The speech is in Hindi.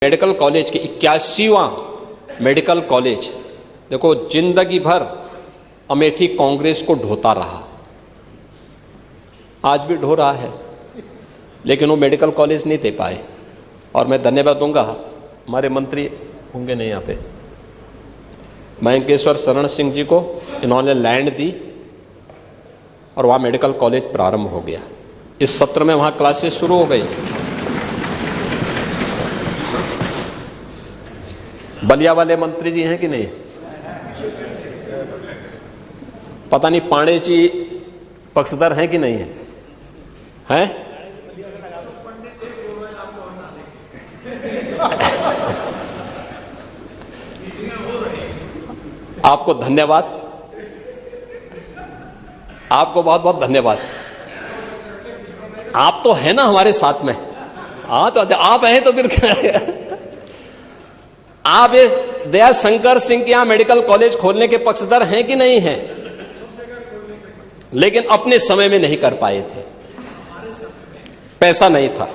मेडिकल कॉलेज की 81वां मेडिकल कॉलेज देखो, जिंदगी भर अमेठी कांग्रेस को ढोता रहा, आज भी ढो रहा है, लेकिन वो मेडिकल कॉलेज नहीं दे पाए। और मैं धन्यवाद दूंगा, हमारे मंत्री होंगे नहीं यहाँ पे, मयंकेश्वर शरण सिंह जी को, इन्होंने लैंड दी और वहाँ मेडिकल कॉलेज प्रारंभ हो गया। इस सत्र में वहाँ क्लासेस शुरू हो गई। बलिया वाले मंत्री जी हैं कि नहीं, पता नहीं पांडे जी पक्षधर हैं कि नहीं है, हैं? आपको धन्यवाद, आपको बहुत बहुत धन्यवाद। आप तो है ना हमारे साथ में, हाँ तो आप हैं तो फिर क्या आप ये दया शंकर सिंह के यहां मेडिकल कॉलेज खोलने के पक्षधर हैं कि नहीं हैं? लेकिन अपने समय में नहीं कर पाए थे, पैसा नहीं था।